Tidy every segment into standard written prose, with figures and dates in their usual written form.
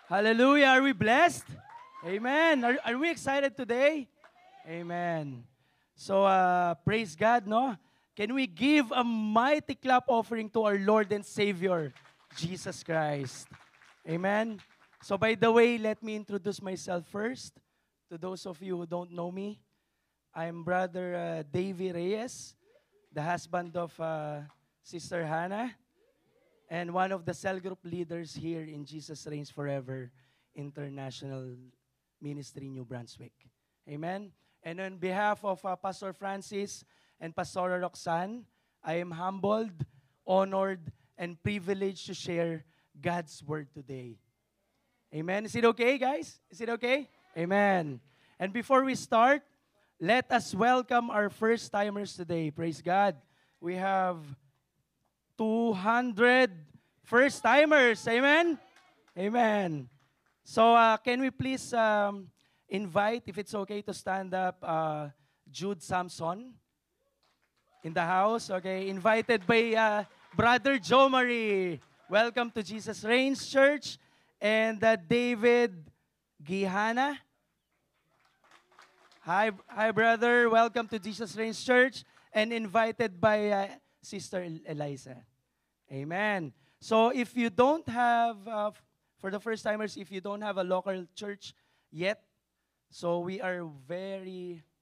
Hallelujah. Are we blessed? Amen. Are we excited today? Amen. So, praise God, no? Can we give a mighty clap offering to our Lord and Savior, Jesus Christ? Amen. So, by the way, let me introduce myself first. To those of you who don't know me, I'm Brother Davy Reyes, the husband of Sister Hannah, and one of the cell group leaders here in Jesus Reigns Forever International Ministry, New Brunswick. Amen. And on behalf of Pastor Francis and Pastor Roxanne, I am humbled, honored, and privileged to share God's Word today. Amen. Is it okay, guys? Is it okay? Amen. And before we start, let us welcome our first-timers today. Praise God. We have 200 first-timers. Amen? Amen. So, can we please invite, if it's okay to stand up, Jude Samson in the house. Okay, invited by Brother Joe Marie. Welcome to Jesus Reigns Church. And David Gihana. Hi, brother. Welcome to Jesus Reigns Church. And invited by Sister Eliza. Amen. So if you don't have, for the first timers, if you don't have a local church yet, so we are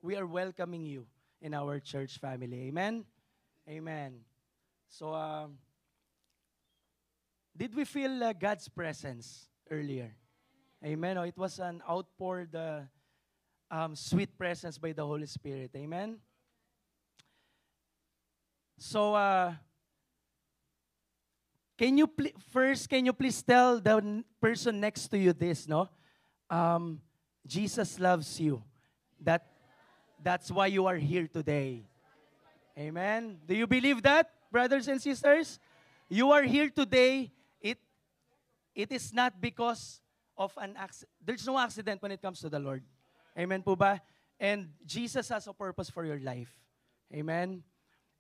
welcoming you in our church family. Amen? Amen. So, did we feel God's presence earlier? Amen. Oh, it was an outpoured, sweet presence by the Holy Spirit. Amen. So, can you please tell the person next to you this, no? Jesus loves you. That's why you are here today. Amen. Do you believe that, brothers and sisters? You are here today. It is not because of an accident. There's no accident when it comes to the Lord. Amen po ba? And Jesus has a purpose for your life. Amen.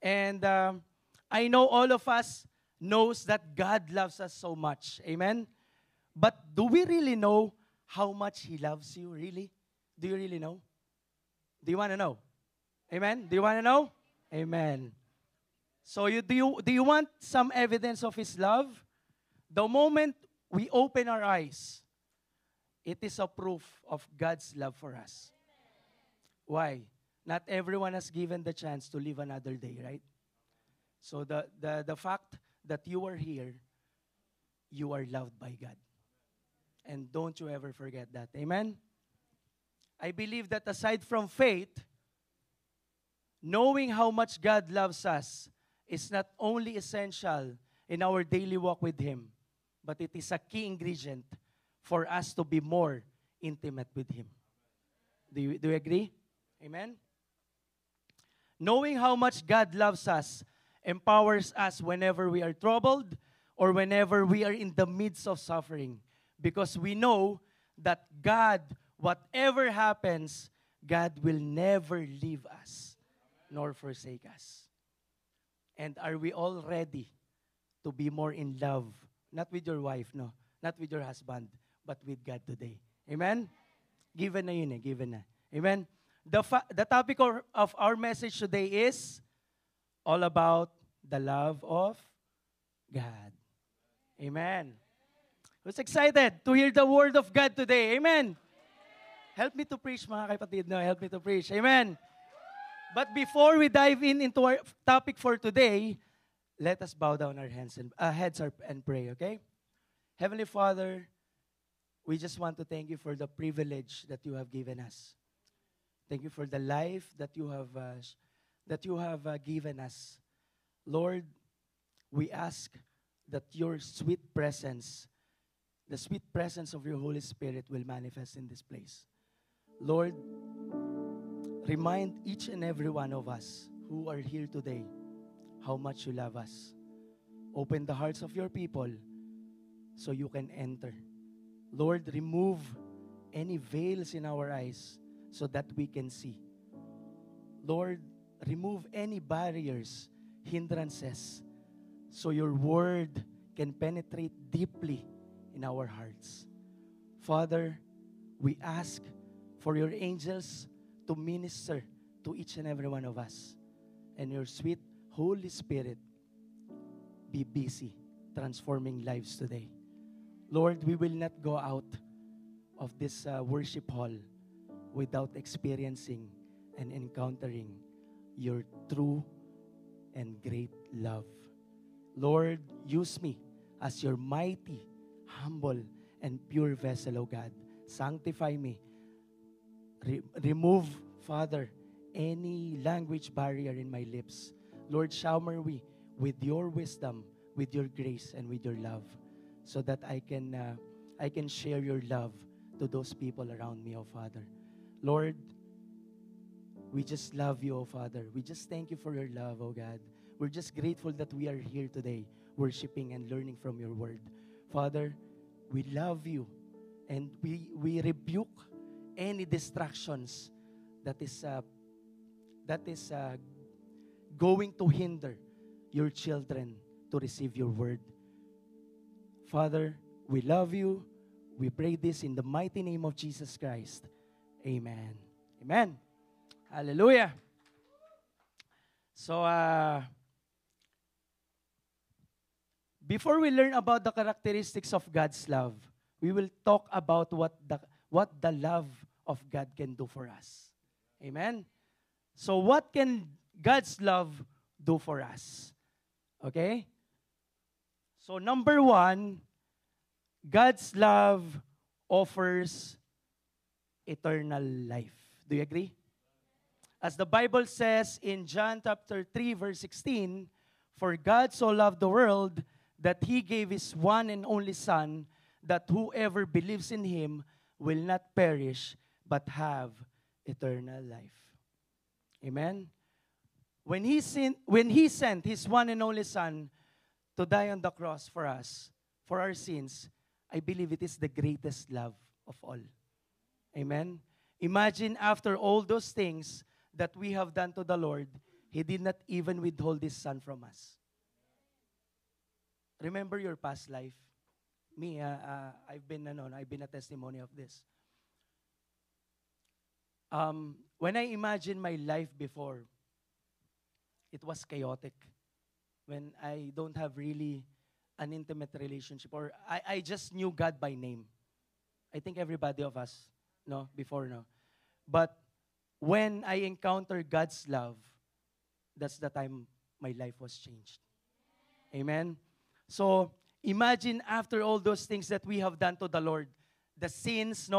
And I know all of us knows that God loves us so much. Amen? But do we really know how much He loves you, really? Do you really know? Do you want to know? Amen? Do you want to know? Amen. So do you want some evidence of His love? The moment we open our eyes, it is a proof of God's love for us. Why? Not everyone has given the chance to live another day, right? So the fact that you are here, you are loved by God. And don't you ever forget that. Amen? I believe that aside from faith, knowing how much God loves us is not only essential in our daily walk with Him, but it is a key ingredient for us to be more intimate with Him. Do you agree? Amen? Knowing how much God loves us empowers us whenever we are troubled or whenever we are in the midst of suffering. Because we know that God, whatever happens, God will never leave us nor forsake us. And are we all ready to be more in love? Not with your wife, no. Not with your husband, but with God today. Amen? Given na yun eh, given na. Amen? The topic of our message today is all about the love of God. Amen. Who's excited to hear the word of God today? Amen. Help me to preach, mga kapatid. No, help me to preach. Amen. But before we dive into our topic for today, let us bow down our heads and pray, okay? Heavenly Father, we just want to thank you for the privilege that you have given us. Thank you for the life that you have given us. Lord, we ask that your sweet presence, the sweet presence of your Holy Spirit will manifest in this place. Lord, remind each and every one of us who are here today how much you love us. Open the hearts of your people so you can enter. Lord, remove any veils in our eyes so that we can see. Lord, remove any barriers, hindrances, so your word can penetrate deeply in our hearts. Father, we ask for your angels to minister to each and every one of us. And your sweet Holy Spirit be busy transforming lives today. Lord, we will not go out of this worship hall without experiencing and encountering your true and great love. Lord, use me as your mighty, humble, and pure vessel, O God. Sanctify me. Remove, Father, any language barrier in my lips. Lord, shower me with your wisdom, with your grace, and with your love, so that I can share your love to those people around me, O Father. Lord, we just love you, O Father. We just thank you for your love, O God. We're just grateful that we are here today, worshiping and learning from your word. Father, we love you, and we rebuke any distractions that is going to hinder your children to receive your word. Father, we love you. We pray this in the mighty name of Jesus Christ. Amen. Amen. Hallelujah. So, before we learn about the characteristics of God's love, we will talk about what the love of God can do for us. Amen? So, what can God's love do for us? Okay? So, number one, God's love offers eternal life. Do you agree? As the Bible says in John chapter 3, verse 16, "For God so loved the world that He gave His one and only Son, that whoever believes in Him will not perish, but have eternal life." Amen? When He sent His one and only Son to die on the cross for us, for our sins, I believe it is the greatest love of all. Amen? Imagine after all those things that we have done to the Lord, He did not even withhold His Son from us. Remember your past life. Me, I've been a testimony of this. When I imagine my life before, it was chaotic. When I don't have really an intimate relationship, or I just knew God by name. I think everybody of us, before. But when I encountered God's love, that's the time my life was changed. Amen? So, imagine after all those things that we have done to the Lord, the sins,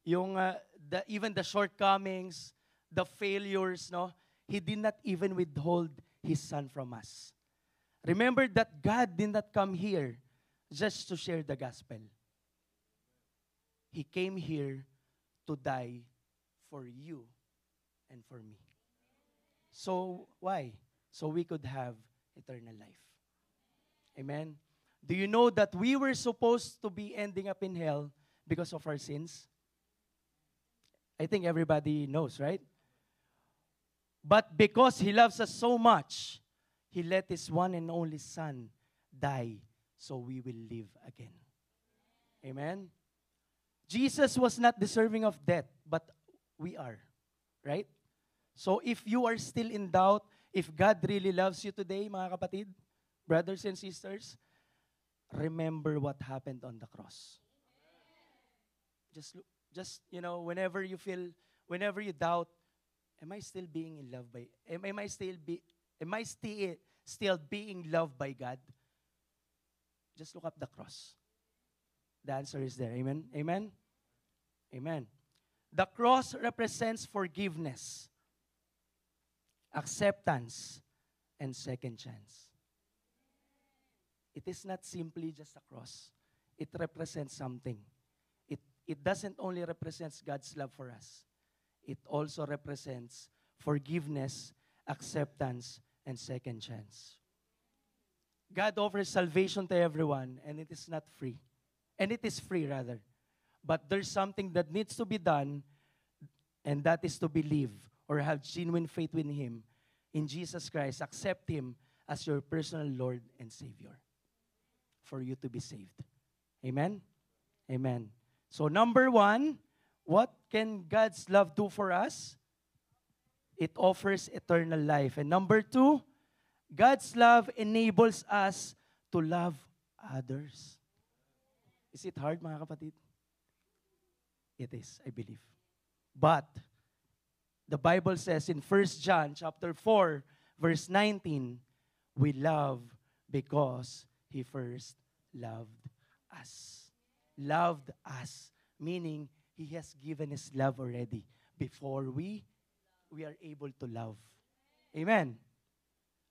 even the shortcomings, the failures, He did not even withhold His Son from us. Remember that God did not come here just to share the gospel. He came here to die for you and for me. So, why? So we could have eternal life. Amen? Do you know that we were supposed to be ending up in hell because of our sins? I think everybody knows, right? But because He loves us so much, He let His one and only Son die so we will live again. Amen? Jesus was not deserving of death, but we are. Right? So if you are still in doubt, if God really loves you today, mga kapatid, brothers and sisters, remember what happened on the cross. Whenever you doubt, am I still being in love by, am I still being loved by God? Just look up the cross. The answer is there. Amen? Amen? Amen. The cross represents forgiveness, acceptance, and second chance. It is not simply just a cross. It represents something. It doesn't only represent God's love for us. It also represents forgiveness, acceptance, and second chance. God offers salvation to everyone, and it is not free. And it is free, rather. But there's something that needs to be done, and that is to believe or have genuine faith in Him, in Jesus Christ. Accept Him as your personal Lord and Savior for you to be saved. Amen? Amen. So number one, what can God's love do for us? It offers eternal life. And number two, God's love enables us to love others. Is it hard, mga kapatid? It is, I believe. But the Bible says in 1 John chapter 4, verse 19, we love because He first loved us. Loved us, meaning He has given His love already before we are able to love. Amen.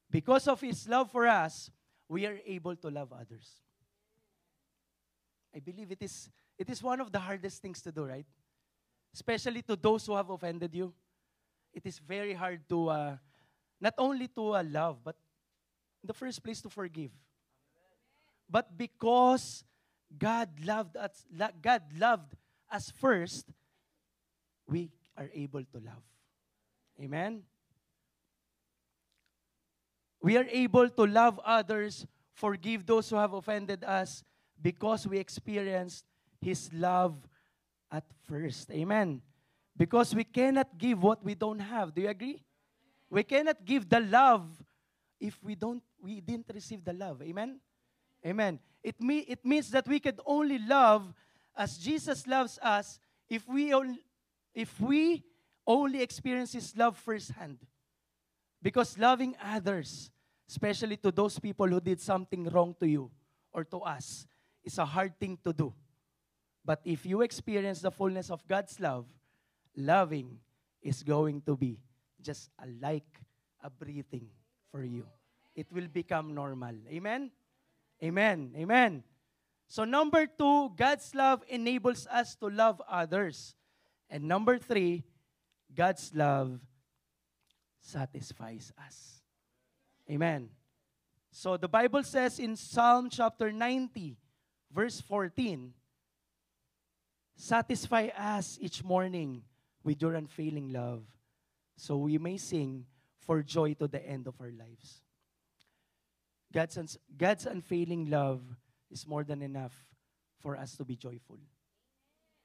Because of His love for us, we are able to love others. I believe it is one of the hardest things to do, right? Especially to those who have offended you. It is very hard to, not only to love, but in the first place to forgive. But because God loved us first, we are able to love. Amen? We are able to love others, forgive those who have offended us, because we experienced His love at first. Amen? Because we cannot give what we don't have. Do you agree? We cannot give the love if we didn't receive the love. Amen? Amen. It means that we could only love as Jesus loves us if we only experience His love firsthand. Because loving others, especially to those people who did something wrong to you or to us, is a hard thing to do. But if you experience the fullness of God's love, loving is going to be just a breathing for you. It will become normal. Amen? Amen. Amen. So number two, God's love enables us to love others. And number three, God's love satisfies us. Amen. So the Bible says in Psalm chapter 90, verse 14, satisfy us each morning with your unfailing love, so we may sing for joy to the end of our lives. God's unfailing love is more than enough for us to be joyful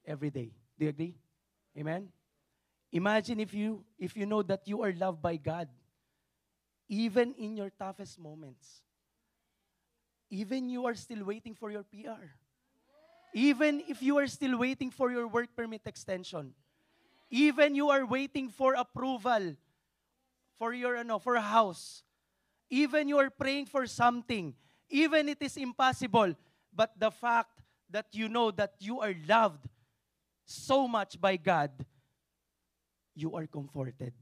every day. Do you agree? Amen? Imagine if you know that you are loved by God, even in your toughest moments. Even you are still waiting for your PR. Even if you are still waiting for your work permit extension. Even you are waiting for approval for for a house. Even you are praying for something. Even it is impossible. But the fact that you know that you are loved so much by God, you are comforted.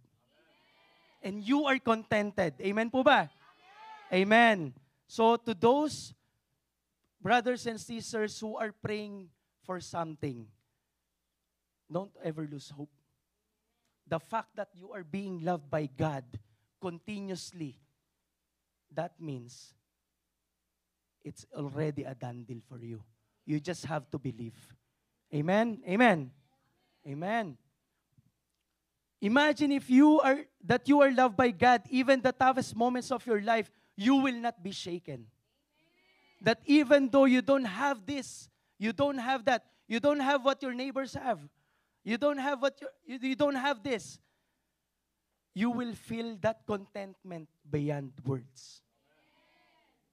And you are contented. Amen po ba? Amen. So to those brothers and sisters who are praying for something, don't ever lose hope. The fact that you are being loved by God continuously, that means it's already a done deal for you. You just have to believe. Amen? Amen. Amen. Imagine if you are loved by God, even the toughest moments of your life, you will not be shaken. That even though you don't have this, you don't have that, you don't have what your neighbors have, you don't have you don't have this, you will feel that contentment beyond words.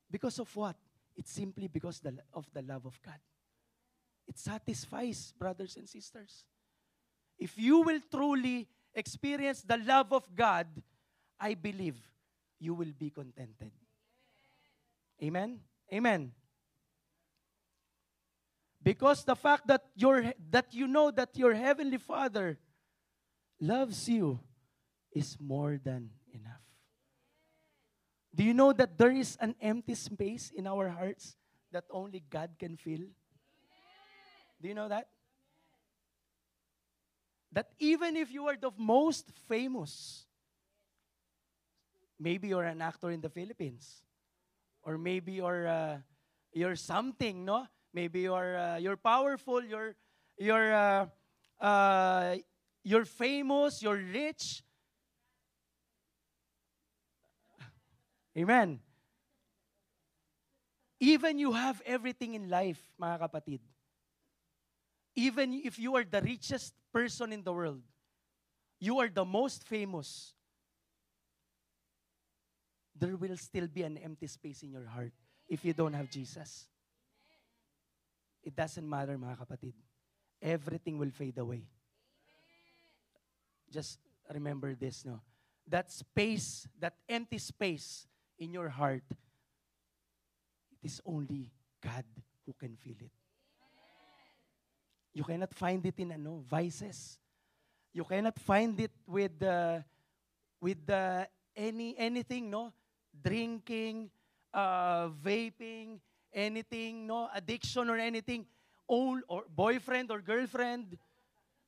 Because of what? It's simply because of the love of God. It satisfies, brothers and sisters. If you will truly experience the love of God, I believe you will be contented. Amen? Amen. Because the fact that you know that your Heavenly Father loves you is more than enough. Do you know that there is an empty space in our hearts that only God can fill? Do you know that? That even if you are the most famous, maybe you're an actor in the Philippines, or maybe you're something, no? Maybe you're powerful, you're famous, you're rich. Amen. Even you have everything in life, mga kapatid. Even if you are the richest person in the world, you are the most famous, there will still be an empty space in your heart if you don't have Jesus. It doesn't matter, mga kapatid. Everything will fade away. Just remember this, no? That space, that empty space in your heart, it is only God who can fill it. You cannot find it in vices. You cannot find it with anything, no? Drinking, vaping, anything, no? Addiction or anything. Or boyfriend or girlfriend.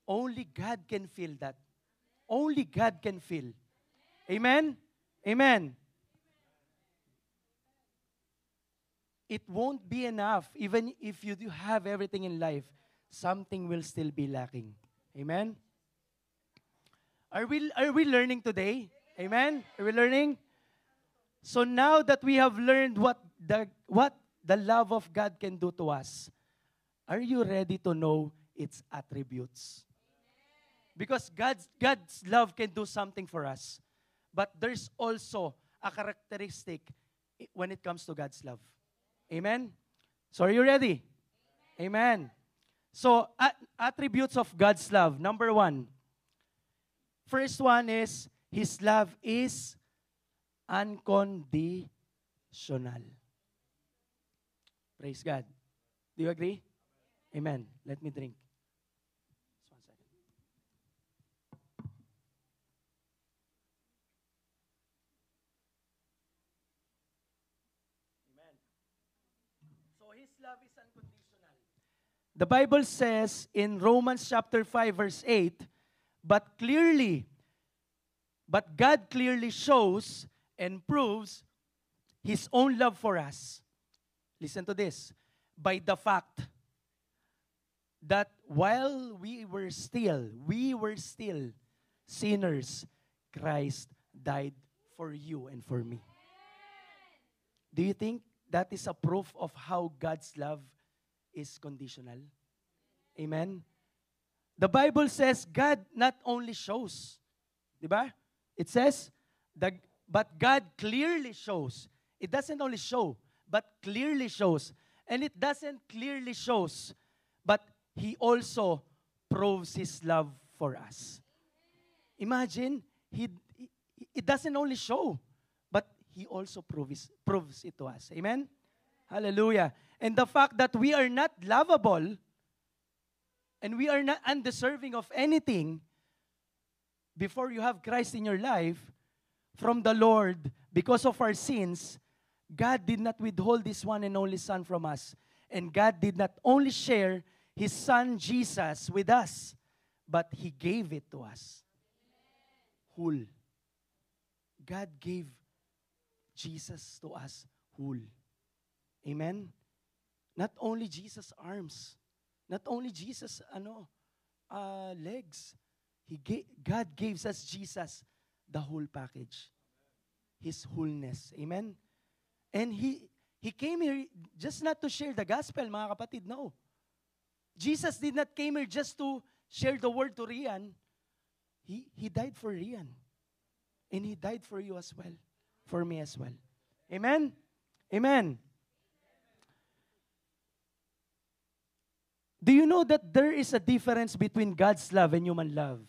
Only God can fill that. Only God can fill. Amen? Amen. It won't be enough. Even if you do have everything in life, something will still be lacking. Amen? Are we learning today? Amen? Are we learning? So now that we have learned what the love of God can do to us, are you ready to know its attributes? Because God's love can do something for us. But there's also a characteristic when it comes to God's love. Amen? So are you ready? Amen. So, attributes of God's love. Number 1. First one is, His love is unconditional. Praise God. Do you agree? Amen. Let me drink. Just 1 second. Amen. So, His love is unconditional. The Bible says in Romans chapter 5 verse 8, but God clearly shows and proves His own love for us. Listen to this. By the fact that while we were still sinners, Christ died for you and for me. Do you think that is a proof of how God's love is conditional? Amen? The Bible says God not only shows, diba? It says, but God clearly shows. It doesn't only show, but clearly shows. And it doesn't clearly shows, but He also proves His love for us. Imagine, it doesn't only show, but He also proves it to us. Amen? Hallelujah. And the fact that we are not lovable and we are not undeserving of anything before you have Christ in your life from the Lord because of our sins, God did not withhold His one and only Son from us. And God did not only share His Son Jesus with us, but He gave it to us. Whole. God gave Jesus to us whole. Amen? Not only Jesus' arms, not only Jesus' legs. God gives us Jesus, the whole package. His wholeness. Amen? And He came here just not to share the gospel, mga kapatid. No. Jesus did not came here just to share the word to Rian. He died for Rian. And He died for you as well. For me as well. Amen? Amen. Do you know that there is a difference between God's love and human love?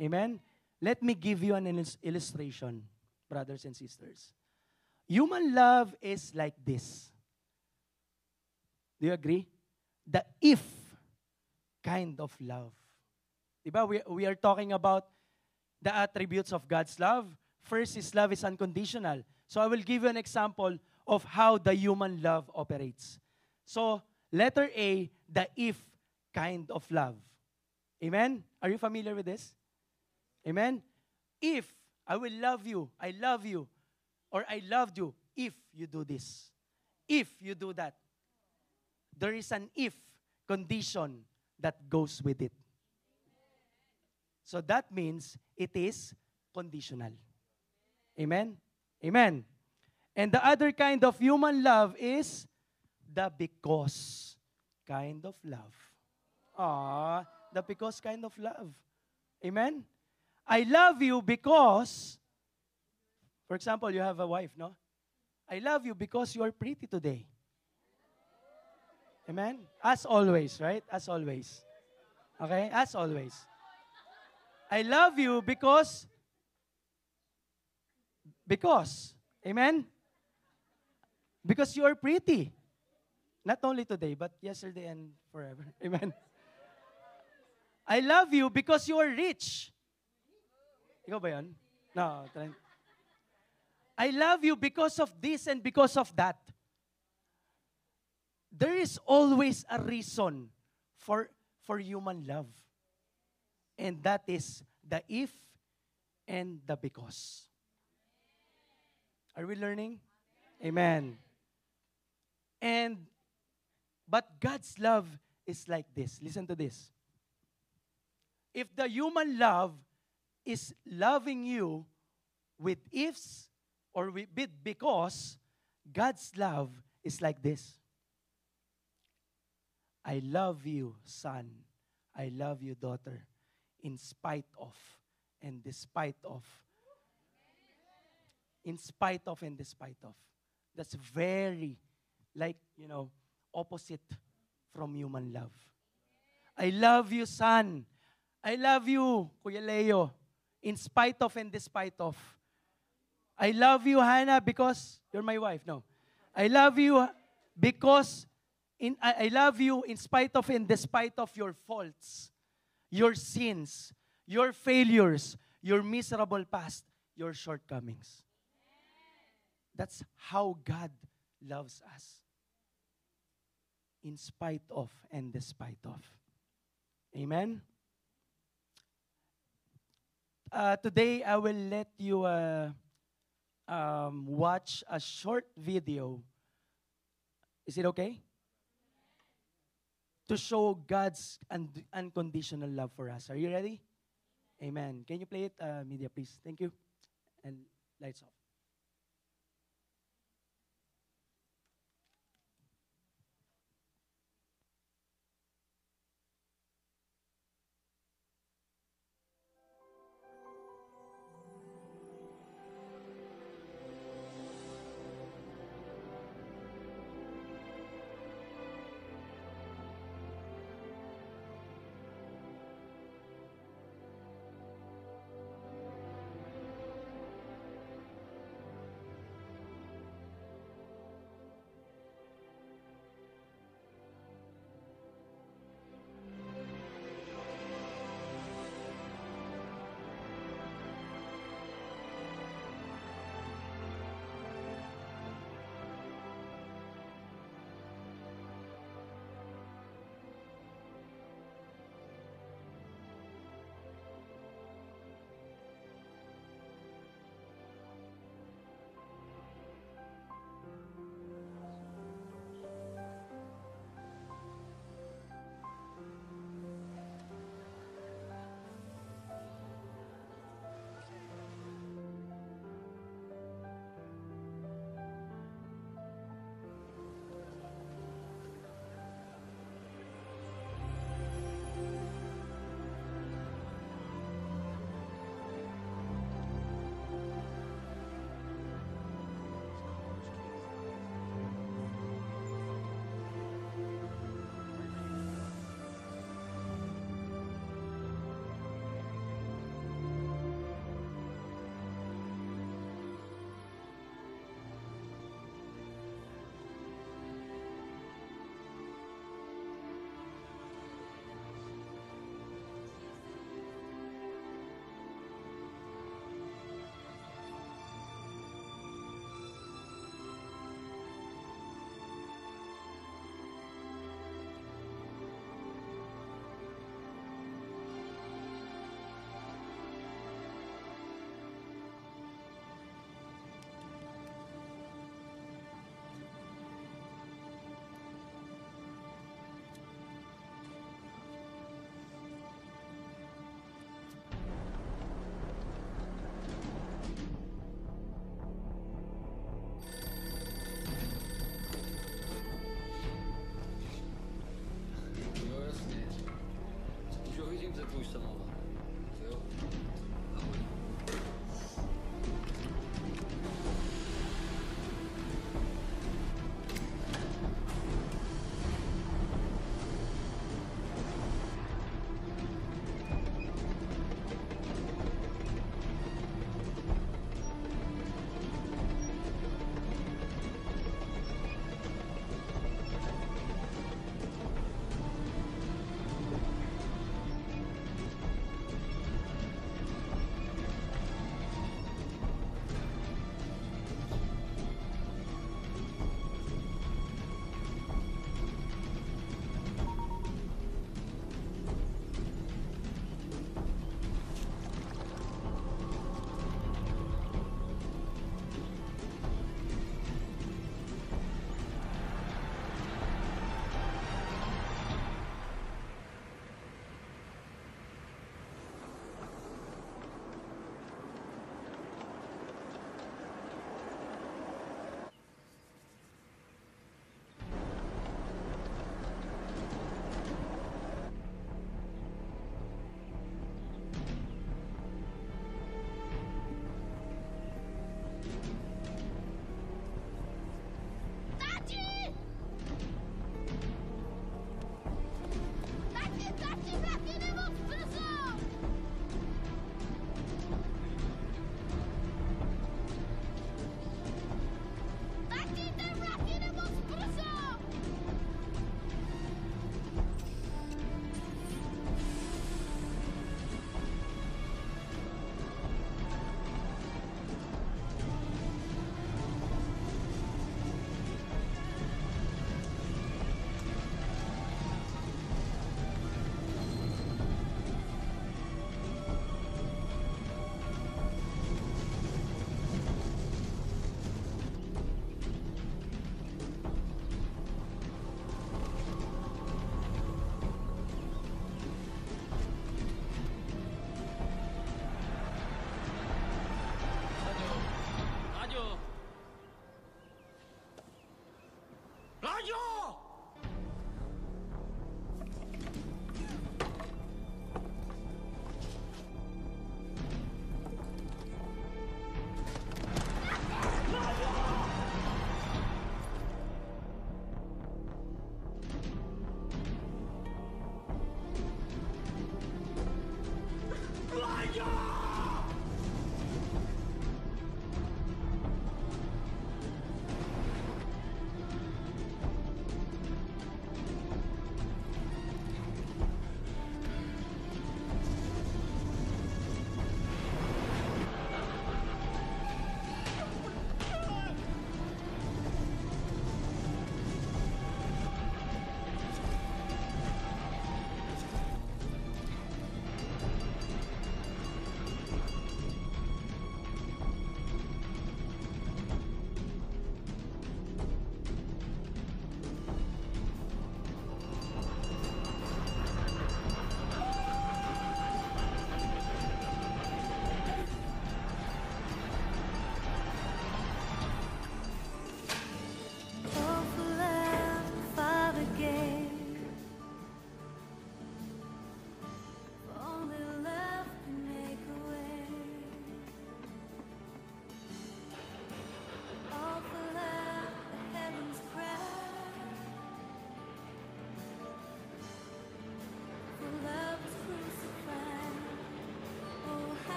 Amen? Let me give you an illustration, brothers and sisters. Human love is like this. Do you agree? The if kind of love. Diba? We are talking about the attributes of God's love. First, His love is unconditional. So I will give you an example of how the human love operates. So, letter A, the if kind of love. Amen? Are you familiar with this? Amen? If I will love you, I love you, or I loved you if you do this. If you do that. There is an if condition that goes with it. So that means it is conditional. Amen? Amen. And the other kind of human love is the because kind of love. The because kind of love. Amen? I love you because, for example, you have a wife, no? I love you because you are pretty today. Amen? As always, right? As always. Okay? As always. I love you because, amen? Because you are pretty. Not only today, but yesterday and forever. Amen? I love you because you are rich. Ikaw ba yun? No. I love you because of this and because of that. There is always a reason for human love. And that is the if and the because. Are we learning? Amen. But God's love is like this. Listen to this. If the human love is loving you with ifs or with because, God's love is like this. I love you, son. I love you, daughter. In spite of and despite of. In spite of and despite of. That's very, opposite from human love. I love you, son. I love you, Kuya Leo. In spite of and despite of. I love you, Hannah, because you're my wife. No. I love you because I love you in spite of and despite of your faults, your sins, your failures, your miserable past, your shortcomings. That's how God loves us. In spite of and despite of. Amen? Today, I will let you watch a short video. Is it okay? To show God's unconditional love for us. Are you ready? Amen. Can you play it, media, please? Thank you. And lights off.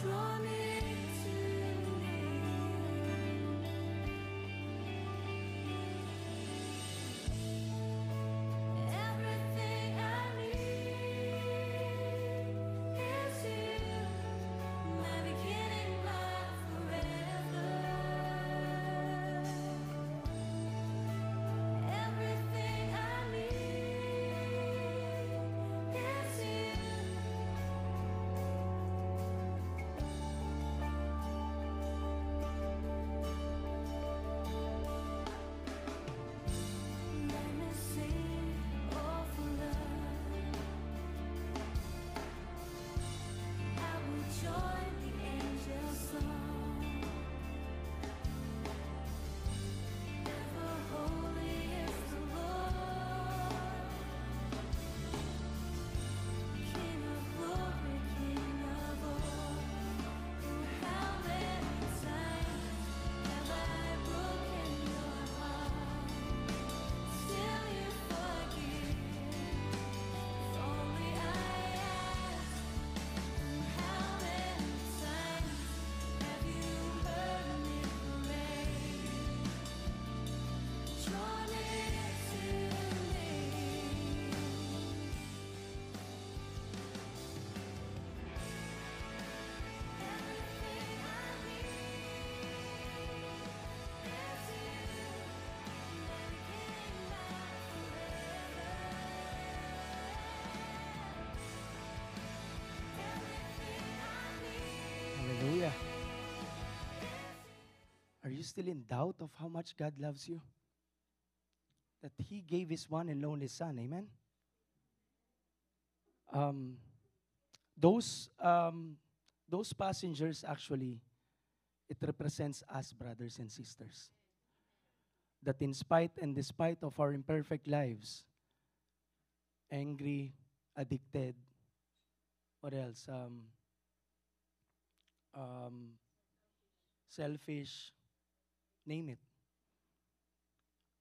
Draw near to me. Everything I need is you. My beginning, my forever. Everything I need is you. Let me sing for love. I will join the angels' song. Ever holy is the Lord, King of glory, King of all. How many times have I broken your heart? Still you forgive. If only I asked. How many times have you heard me pray? Draw near to me. Everything I need is you. My beginning, my forever. Everything I need. Hallelujah. Are you still in doubt of how much God loves you? That He gave His one and only Son. Amen? Um, those passengers actually, it represents us, brothers and sisters. That in spite and despite of our imperfect lives, angry, addicted, what else? Um, Selfish, name it.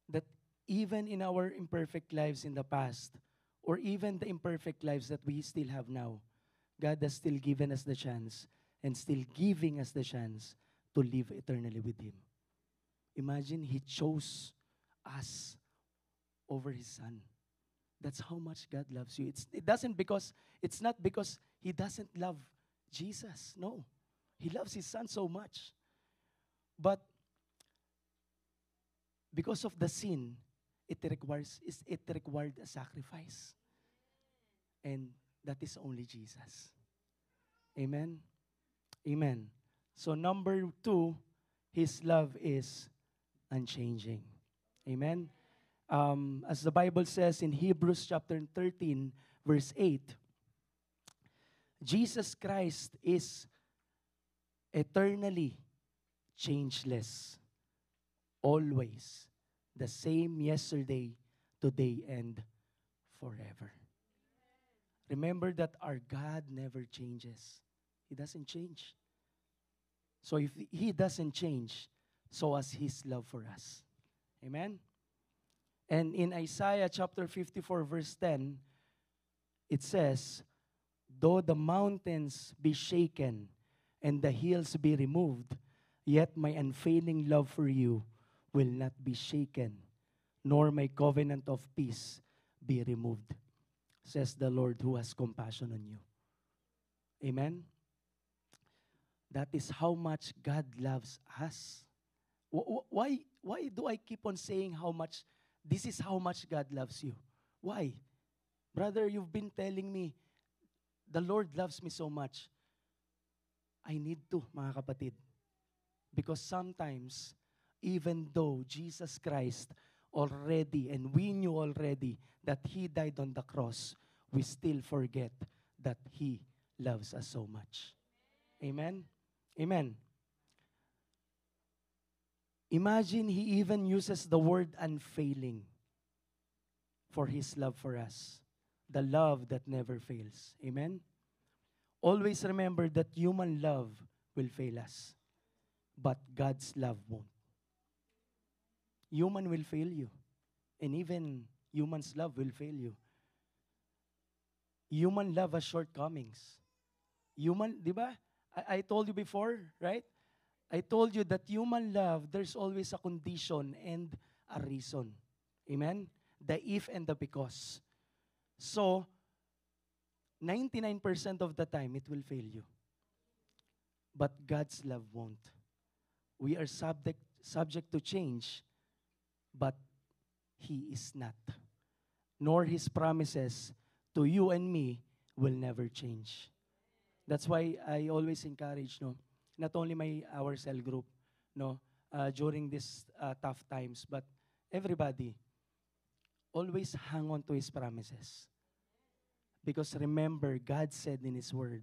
That even in our imperfect lives in the past, or even the imperfect lives that we still have now, God has still given us the chance and still giving us the chance to live eternally with Him. Imagine He chose us over His Son. That's how much God loves you. It's not because He doesn't love Jesus. No. He loves His Son so much. But because of the sin, it required a sacrifice. And that is only Jesus. Amen? Amen. So number 2, His love is unchanging. Amen? As the Bible says in Hebrews chapter 13, verse 8, Jesus Christ is eternally changeless, always the same yesterday, today, and forever. Remember that our God never changes. He doesn't change. So if He doesn't change, so as His love for us. Amen? And in Isaiah chapter 54, verse 10, it says, though the mountains be shaken and the hills be removed, yet my unfailing love for you will not be shaken, nor my covenant of peace be removed, says the Lord who has compassion on you. Amen? That is how much God loves us. Why do I keep on saying this is how much God loves you? Why? Brother, you've been telling me, the Lord loves me so much. I need to, mga kapatid. Because sometimes, even though Jesus Christ already, and we knew already that He died on the cross, we still forget that He loves us so much. Amen? Amen. Imagine He even uses the word unfailing for His love for us. The love that never fails. Amen? Always remember that human love will fail us, but God's love won't. Human will fail you, and even human's love will fail you. Human love has shortcomings. Human, di ba? I told you before, right? I told you that human love, there's always a condition and a reason. Amen? The if and the because. So, 99% of the time, it will fail you. But God's love won't. We are subject to change, but He is not. Nor His promises to you and me will never change. That's why I always encourage, no, not only our cell group, no, during these tough times, but everybody, always hang on to His promises. Because remember, God said in His Word,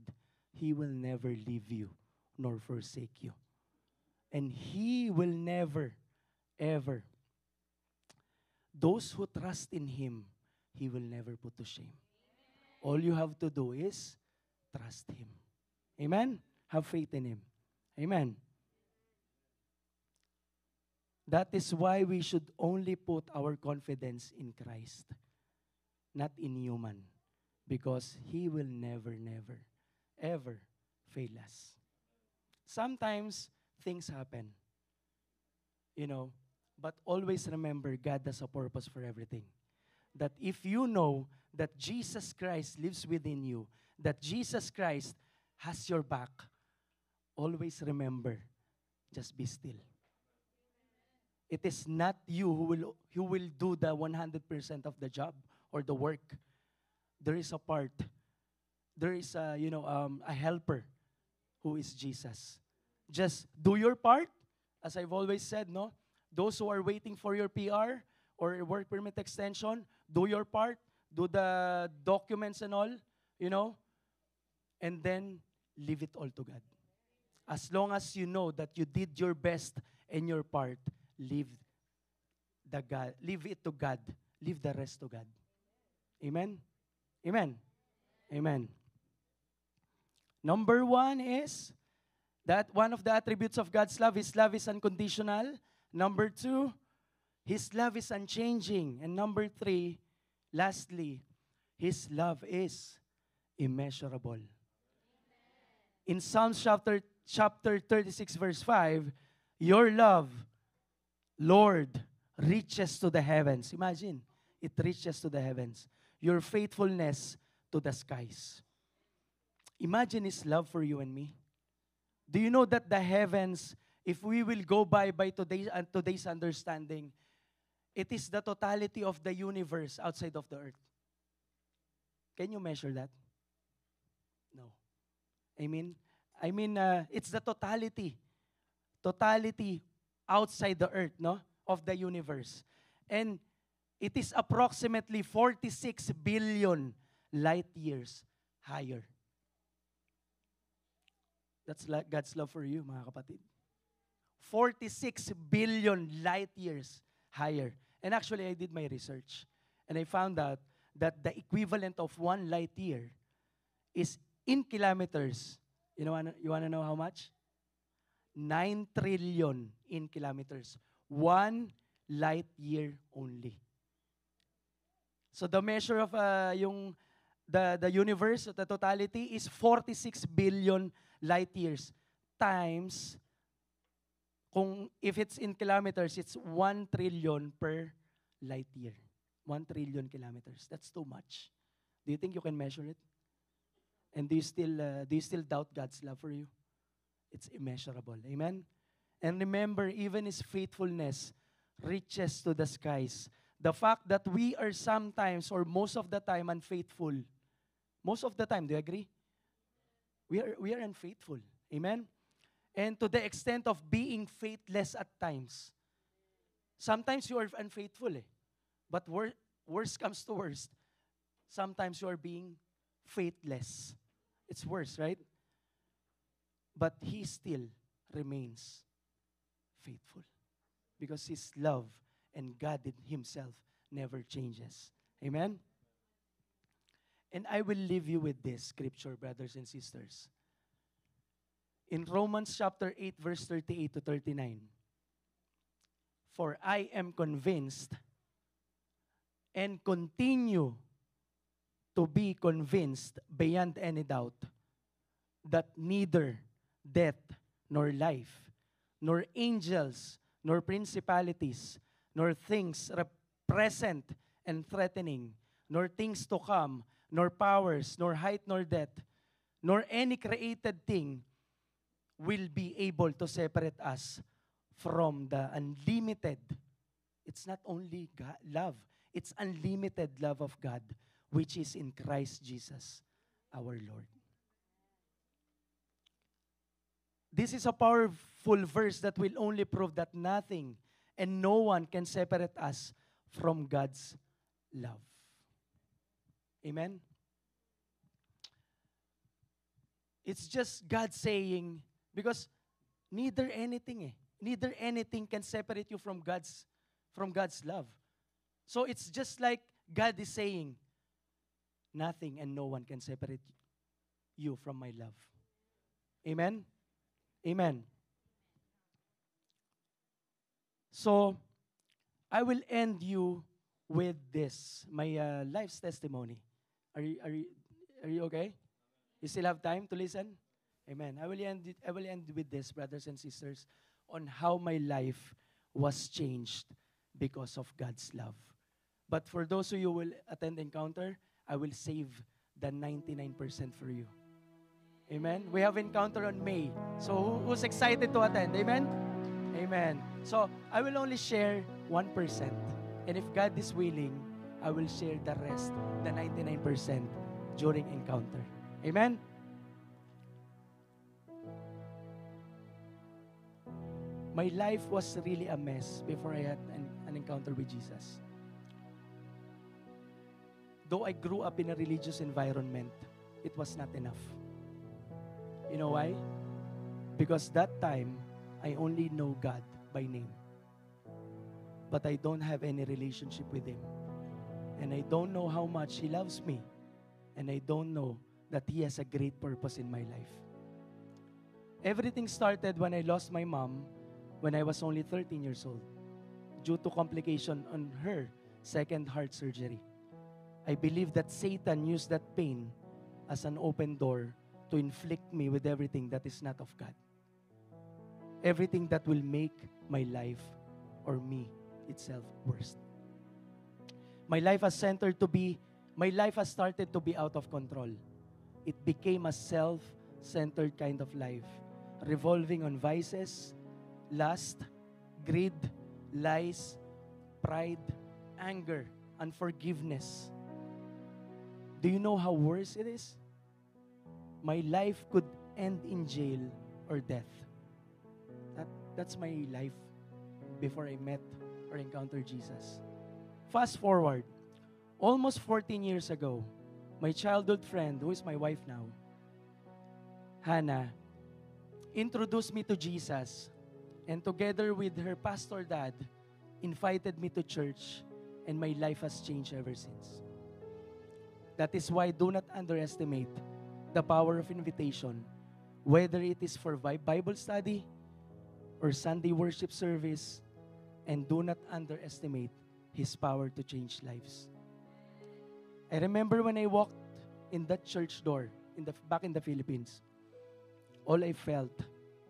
He will never leave you nor forsake you. And He will never, ever, those who trust in Him, He will never put to shame. All you have to do is trust Him. Amen? Have faith in Him. Amen. That is why we should only put our confidence in Christ, not in human, because He will never, never, ever fail us. Sometimes things happen, but always remember God has a purpose for everything. That if you know that Jesus Christ lives within you, that Jesus Christ has your back, always remember, just be still. It is not you who will do the 100% of the job or the work. There is a part. There is a helper who is Jesus. Just do your part, as I've always said, no? Those who are waiting for your PR or work permit extension, do your part, do the documents and all, and then leave it all to God. As long as you know that you did your best and your part, leave it to God. Leave the rest to God. Amen? Amen? Amen. Number 1 is that one of the attributes of God's love, His love is unconditional. Number 2, His love is unchanging. And number 3, lastly, His love is immeasurable. In Psalms chapter 36, verse 5, your love, Lord, reaches to the heavens. Imagine, it reaches to the heavens. Your faithfulness to the skies. Imagine His love for you and me. Do you know that the heavens, if we will go by today's understanding, it is the totality of the universe outside of the earth. Can you measure that? No. I mean, it's the totality outside the earth, no, of the universe. And it is approximately 46 billion light years higher. That's God's love for you, mga kapatid. 46 billion light years higher. And actually, I did my research. And I found out that the equivalent of 1 light year is in kilometers. You want to know how much? 9 trillion in kilometers. 1 light year only. So the measure of the universe, the totality, is 46 billion light years times, if it's in kilometers, it's 1 trillion per light year. 1 trillion kilometers. That's too much. Do you think you can measure it? And do you still doubt God's love for you? It's immeasurable. Amen? And remember, even His faithfulness reaches to the skies. The fact that we are sometimes or most of the time unfaithful. Most of the time, do you agree? We are unfaithful. Amen? And to the extent of being faithless at times. Sometimes you are unfaithful. But worst comes to worst. Sometimes you are being faithless. It's worse, right? But He still remains faithful. Because His love and God Himself never changes. Amen? And I will leave you with this scripture, brothers and sisters. In Romans chapter 8, verse 38 to 39. For I am convinced and continue to be convinced beyond any doubt that neither death, nor life, nor angels, nor principalities, nor things present and threatening, nor things to come, nor powers, nor height, nor depth, nor any created thing will be able to separate us from the unlimited. It's not only love, it's unlimited love of God, which is in Christ Jesus, our Lord. This is a powerful verse that will only prove that nothing and no one can separate us from God's love. Amen? It's just God saying, because neither anything can separate you from God's love. So it's just like God is saying, nothing and no one can separate you from my love. Amen? Amen. So, I will end you with this, my life's testimony. Are you okay? You still have time to listen? Amen. I will end with this, brothers and sisters, on how my life was changed because of God's love. But for those of you who will attend Encounter, I will save the 99% for you. Amen. We have Encounter on May. So who's excited to attend? Amen? Amen. So I will only share 1%. And if God is willing, I will share the rest, the 99%, during Encounter. Amen? My life was really a mess before I had an encounter with Jesus. Though I grew up in a religious environment, it was not enough. You know why? Because that time, I only know God by name. But I don't have any relationship with Him. And I don't know how much He loves me. And I don't know that He has a great purpose in my life. Everything started when I lost my mom when I was only 13 years old due to complication on her second heart surgery. I believe that Satan used that pain as an open door to inflict me with everything that is not of God. Everything that will make my life or me itself worse. My life has started to be out of control. It became a self-centered kind of life, revolving on vices, lust, greed, lies, pride, anger, unforgiveness. Do you know how worse it is? My life could end in jail or death. That's my life before I met or encountered Jesus. Fast forward, almost 14 years ago, my childhood friend, who is my wife now, Hannah, introduced me to Jesus, and together with her pastor dad, invited me to church, and my life has changed ever since. That is why do not underestimate the power of invitation, whether it is for Bible study or Sunday worship service, and do not underestimate His power to change lives. I remember when I walked in that church door back in the Philippines, all I felt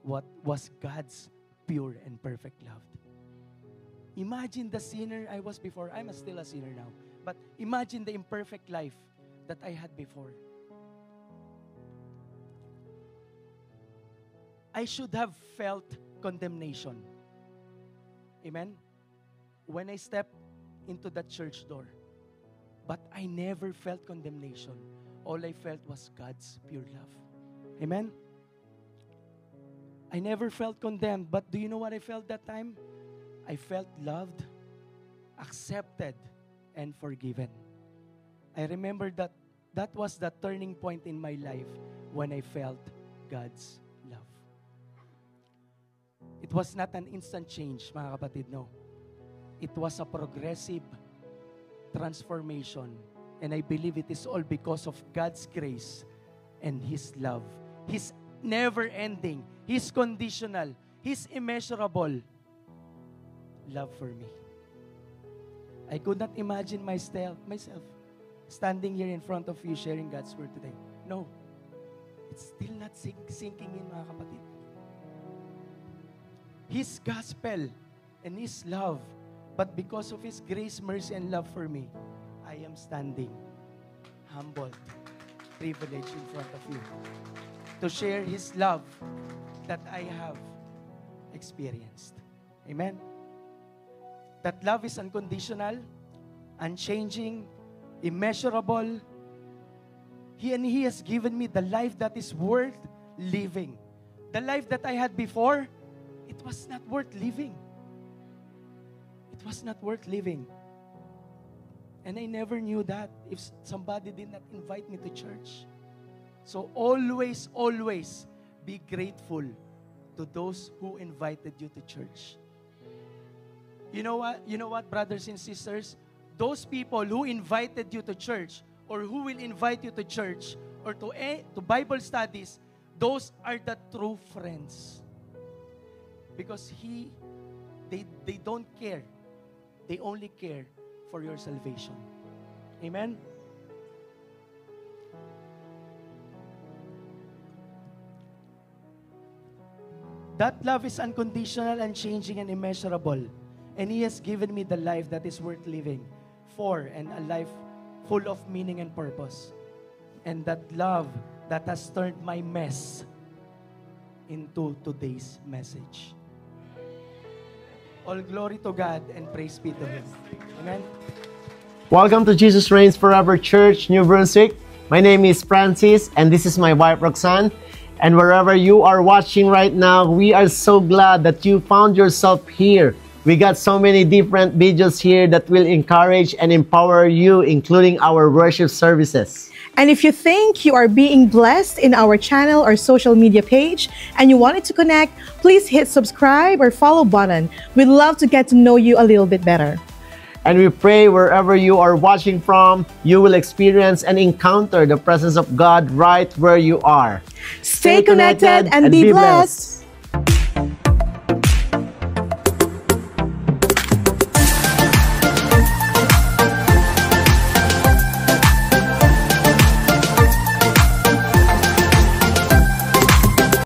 was God's pure and perfect love. Imagine the sinner I was before. I'm still a sinner now. But imagine the imperfect life that I had before. I should have felt condemnation. Amen? When I stepped into that church door. But I never felt condemnation. All I felt was God's pure love. Amen? I never felt condemned, but do you know what I felt that time? I felt loved, accepted, and forgiven. I remember that was the turning point in my life when I felt God's love. It was not an instant change, mga kapatid, no. It was a progressive transformation. And I believe it is all because of God's grace and His love. His never-ending, His conditional, His immeasurable love for me. I could not imagine myself standing here in front of you sharing God's word today. No. It's still not sinking in, mga kapatid. His gospel and His love, but because of His grace, mercy, and love for me, I am standing humbled, privileged in front of you to share His love that I have experienced. Amen? That love is unconditional, unchanging, immeasurable. He has given me the life that is worth living. The life that I had before, it was not worth living. It was not worth living. And I never knew that if somebody did not invite me to church. So always, always be grateful to those who invited you to church. You know what? You know what, brothers and sisters? Those people who invited you to church or who will invite you to church or to Bible studies, those are the true friends. Because they don't care. They only care for your salvation. Amen? That love is unconditional, unchanging, and immeasurable. And He has given me the life that is worth living for, and a life full of meaning and purpose. And that love that has turned my mess into today's message. All glory to God and praise be to Him. Amen? Welcome to Jesus Reigns Forever Church, New Brunswick. My name is Francis, and this is my wife, Roxanne. And wherever you are watching right now, we are so glad that you found yourself here. We got so many different videos here that will encourage and empower you, including our worship services. And if you think you are being blessed in our channel or social media page and you wanted to connect, please hit subscribe or follow button. We'd love to get to know you a little bit better. And we pray wherever you are watching from, you will experience and encounter the presence of God right where you are. Stay connected and be blessed.